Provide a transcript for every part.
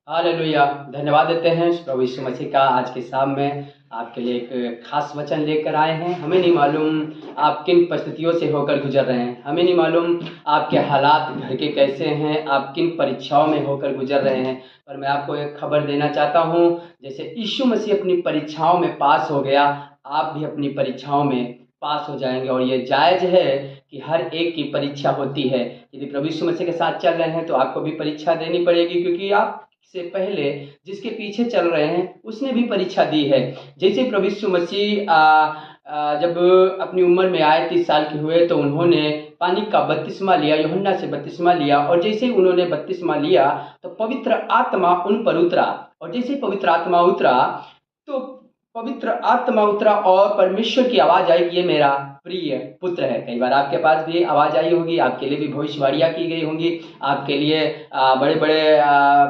Hallelujah. धन्यवाद देते हैं प्रभु यीशु मसीह का। आज के शाम में आपके लिए एक खास वचन लेकर आए हैं। हमें नहीं मालूम आप किन परिस्थितियों से होकर गुजर रहे हैं, हमें नहीं मालूम आपके हालात घर के कैसे हैं, आप किन परीक्षाओं में होकर गुजर रहे हैं, पर मैं आपको एक खबर देना चाहता हूँ। जैसे यीशु मसीह अपनी परीक्षाओं में पास हो गया, आप भी अपनी परीक्षाओं में पास हो जाएंगे। और ये जायज़ है कि हर एक की परीक्षा होती है। यदि प्रभु यीशु मसीह के साथ चल रहे हैं तो आपको भी परीक्षा देनी पड़ेगी, क्योंकि आप से पहले जिसके पीछे चल रहे हैं उसने भी परीक्षा दी है। जैसे प्रभु यीशु मसीह जब अपनी उम्र में आए, 30 साल के हुए, तो उन्होंने पानी का बपतिस्मा लिया, यूहन्ना से बपतिस्मा लिया। और जैसे ही उन्होंने बपतिस्मा लिया तो पवित्र आत्मा उन पर उतरा। और जैसे ही पवित्र आत्मा उतरा तो पवित्र आत्मा उतरा और परमेश्वर की आवाज़ आई कि ये मेरा प्रिय पुत्र है। कई बार आपके पास भी आवाज़ आई होगी, आपके लिए भी भविष्यवाणियाँ की गई होंगी, आपके लिए बड़े बड़े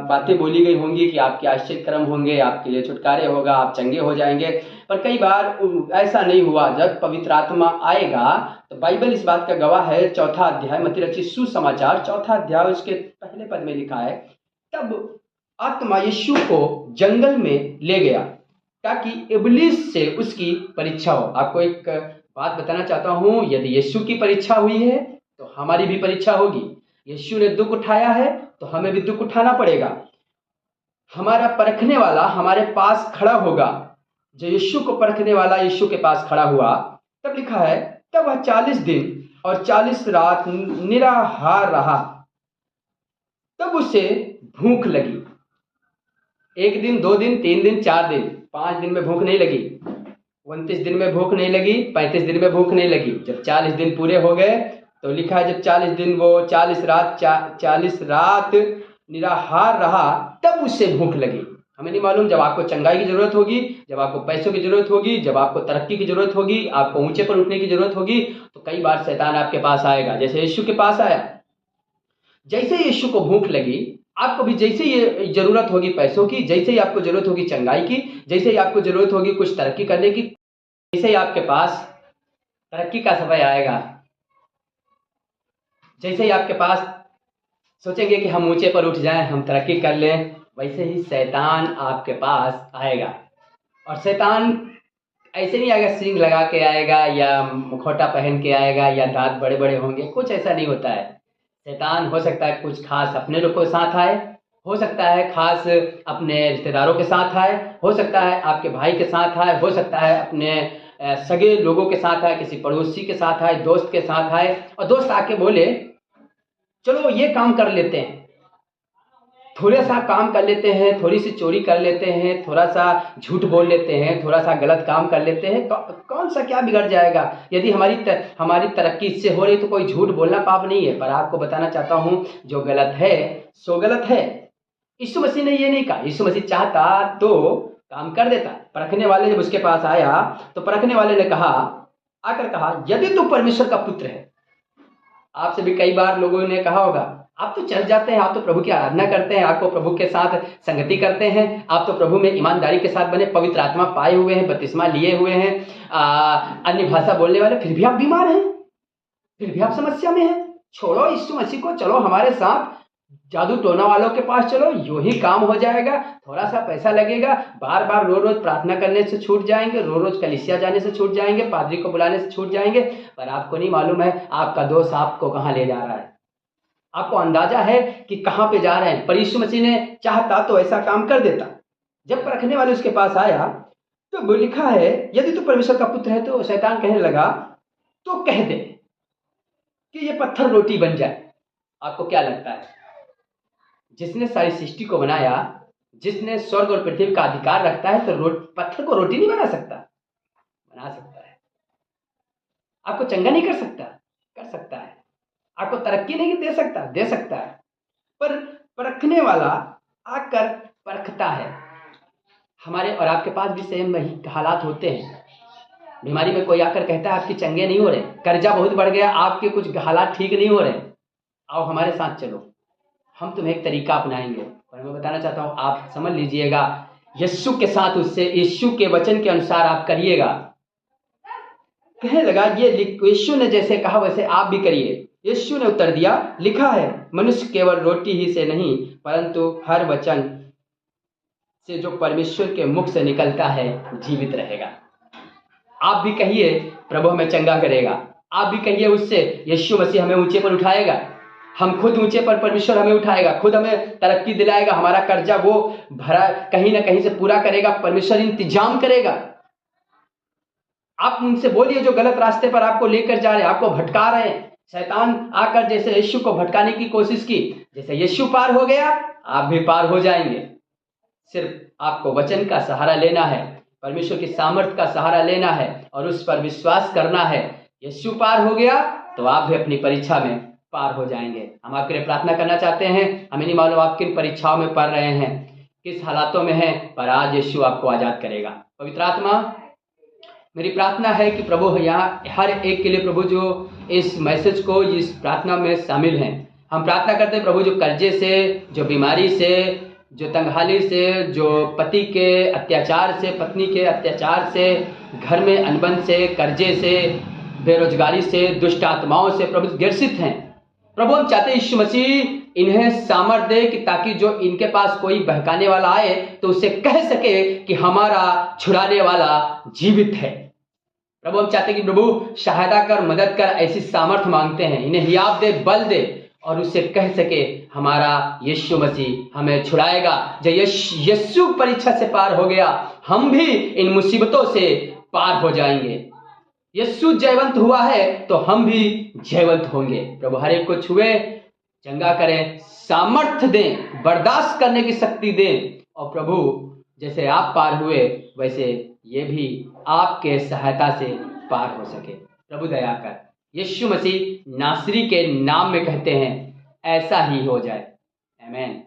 बातें बोली गई होंगी कि आपके आश्चर्य कर्म होंगे, आपके लिए छुटकारे होगा, आप चंगे हो जाएंगे। पर कई बार ऐसा नहीं हुआ। जब पवित्र आत्मा आएगा तो बाइबल इस बात का गवाह है, 4 अध्याय मत्ती रचित सुसमाचार 4 अध्याय उसके पहले पद में लिखा है, तब आत्मा यीशु को जंगल में ले गया ताकि इब्लीस से उसकी परीक्षा हो। आपको एक बात बताना चाहता हूँ, यदि यीशु की परीक्षा हुई है तो हमारी भी परीक्षा होगी। यीशु ने दुख उठाया है तो हमें भी दुख उठाना पड़ेगा। हमारा परखने वाला हमारे पास खड़ा होगा। जो यीशु को परखने वाला यीशु के पास खड़ा हुआ, तब लिखा है, तब वह 40 दिन और 40 रात निराहार रहा। तब उसे भूख लगी। 1 दिन, 2 दिन, 3 दिन, 4 दिन, 5 दिन में भूख नहीं लगी, 29 दिन में भूख नहीं लगी, 35 दिन में भूख नहीं लगी। जब 40 दिन पूरे हो गए तो लिखा है, जब 40 दिन वो 40 रात निराहार रहा, तब उससे भूख लगी। हमें नहीं मालूम, जब आपको चंगाई की जरूरत होगी, जब आपको पैसों की जरूरत होगी, जब आपको तरक्की की जरूरत होगी, आपको ऊंचे पर उठने की जरूरत होगी, तो कई बार शैतान आपके पास आएगा, जैसे यीशु के पास आया। जैसे यीशु को भूख लगी, आपको भी जैसे ये जरूरत होगी पैसों की, जैसे ही आपको जरूरत होगी चंगाई की, जैसे ही आपको जरूरत होगी कुछ तरक्की करने की, जैसे ही आपके पास तरक्की का समय आएगा, जैसे ही आपके पास सोचेंगे कि हम ऊंचे पर उठ जाएं, हम तरक्की कर लें, वैसे ही शैतान आपके पास आएगा। और शैतान ऐसे नहीं आएगा सींग लगा के आएगा, या मुखौटा पहन के आएगा, या दांत बड़े बड़े होंगे, कुछ ऐसा नहीं होता है। शैतान हो सकता है कुछ खास अपने लोगों के साथ आए, हो सकता है खास अपने रिश्तेदारों के साथ आए, हो सकता है आपके भाई के साथ आए, हो सकता है अपने सगे लोगों के साथ आए, किसी पड़ोसी के साथ आए, दोस्त के साथ आए, और दोस्त आके बोले चलो ये काम कर लेते हैं, थोड़ा सा काम कर लेते हैं, थोड़ी सी चोरी कर लेते हैं, थोड़ा सा झूठ बोल लेते हैं, थोड़ा सा गलत काम कर लेते हैं, कौन सा क्या बिगड़ जाएगा। यदि हमारी तरक्की इससे हो रही तो कोई झूठ बोलना पाप नहीं है। पर आपको बताना चाहता हूँ, जो गलत है सो गलत है। यीशु मसीह ने ये नहीं कहा। यीशु मसीह चाहता तो काम कर देता। परखने वाले जब उसके पास आया तो परखने वाले ने आकर कहा, यदि तू परमेश्वर का पुत्र है। आपसे भी कई बार लोगों ने कहा होगा, आप तो चल जाते हैं, आप तो प्रभु की आराधना करते हैं, आपको प्रभु के साथ संगति करते हैं, आप तो प्रभु में ईमानदारी के साथ बने, पवित्र आत्मा पाए हुए हैं, बपतिस्मा लिए हुए हैं, अन्य भाषा बोलने वाले, फिर भी आप बीमार हैं, फिर भी आप समस्या में हैं। छोड़ो यीशु मसीह को, चलो हमारे साथ जादू टोना वालों के पास चलो, यूं ही काम हो जाएगा, थोड़ा सा पैसा लगेगा, बार बार रोज रोज प्रार्थना करने से छूट जाएंगे, रोज रोज कलीसिया जाने से छूट जाएंगे, पादरी को बुलाने से छूट जाएंगे। पर आपको नहीं मालूम है आपका दोस्त आपको कहाँ ले जा रहा है, आपको अंदाजा है कि कहाँ पे जा रहे हैं। पर यीशु मसीह ने चाहता तो ऐसा काम कर देता। जब परखने वाले उसके पास आया तो वो लिखा है, यदि तू परमेश्वर का पुत्र है, तो शैतान कहने लगा, तो कह दे कि ये पत्थर रोटी बन जाए। आपको क्या लगता है, जिसने सारी सृष्टि को बनाया, जिसने स्वर्ग और पृथ्वी का अधिकार रखता है, तो पत्थर को रोटी नहीं बना सकता? बना सकता है। आपको चंगा नहीं कर सकता? कर सकता है। आपको तरक्की नहीं दे सकता? दे सकता है। पर परखने वाला आकर परखता है। हमारे और आपके पास भी सेम वही हालात होते हैं। बीमारी में कोई आकर कहता है आपकी चंगे नहीं हो रहे, कर्जा बहुत बढ़ गया, आपके कुछ हालात ठीक नहीं हो रहे, आओ हमारे साथ चलो, हम तुम्हें एक तरीका अपनाएंगे। और मैं बताना चाहता हूँ, आप समझ लीजिएगा, यीशु के साथ उससे यीशु के वचन के अनुसार आप करिएगा। कहने लगा, ये यीशु ने जैसे कहा वैसे आप भी करिए। यीशु ने उत्तर दिया, लिखा है, मनुष्य केवल रोटी ही से नहीं परंतु हर वचन से जो परमेश्वर के मुख से निकलता है जीवित रहेगा। आप भी कहिए प्रभु हमें चंगा करेगा। आप भी कहिए उससे यीशु मसीह हमें ऊंचे पर उठाएगा। हम खुद ऊंचे पर, परमेश्वर हमें उठाएगा, खुद हमें तरक्की दिलाएगा, हमारा कर्जा वो भरा कहीं ना कहीं से पूरा करेगा, परमेश्वर इंतजाम करेगा। आप उनसे बोलिए जो गलत रास्ते पर आपको लेकर जा रहे हैं, आपको भटका रहे हैं। शैतान आकर जैसे यीशु को भटकाने की कोशिश की, जैसे यीशु पार हो गया आप भी पार हो जाएंगे। सिर्फ आपको वचन का सहारा लेना है, परमेश्वर की सामर्थ का सहारा लेना है और उस पर विश्वास करना है। यीशु पार हो गया तो आप भी अपनी परीक्षा में पार हो जाएंगे। हम आपके लिए प्रार्थना करना चाहते हैं। हमें नहीं मालूम आप किन परीक्षाओं में पढ़ रहे हैं, किस हालातों में हैं, पर आज यीशु आपको आजाद करेगा। पवित्र आत्मा, मेरी प्रार्थना है कि प्रभु यहाँ हर एक के लिए प्रभु जो इस मैसेज को, इस प्रार्थना में शामिल हैं, हम प्रार्थना करते हैं प्रभु जो कर्जे से, जो बीमारी से, जो तंगहाली से, जो पति के अत्याचार से, पत्नी के अत्याचार से, घर में अनबन से, कर्जे से, बेरोजगारी से, दुष्ट आत्माओं से प्रभु ग्रसित हैं, प्रभु हम चाहते हैं यीशु मसीह इन्हें सामर्थ दे कि ताकि जो इनके पास कोई बहकाने वाला आए तो उसे कह सके कि हमारा छुड़ाने वाला जीवित है। प्रभु हम चाहते हैं कि प्रभु सहायता कर, मदद कर, ऐसी सामर्थ मांगते हैं, इन्हें हियाव दे, बल दे और उसे कह सके हमारा यीशु मसीह हमें छुड़ाएगा। जब यीशु परीक्षा से पार हो गया, हम भी इन मुसीबतों से पार हो जाएंगे। यीशु जयवंत हुआ है तो हम भी जयवंत होंगे। प्रभु हर एक को छुए, चंगा करें, सामर्थ्य दें, बर्दाश्त करने की शक्ति दें और प्रभु जैसे आप पार हुए वैसे ये भी आपके सहायता से पार हो सके। प्रभु दया कर, यीशु मसीह नासरी के नाम में कहते हैं, ऐसा ही हो जाए। आमीन।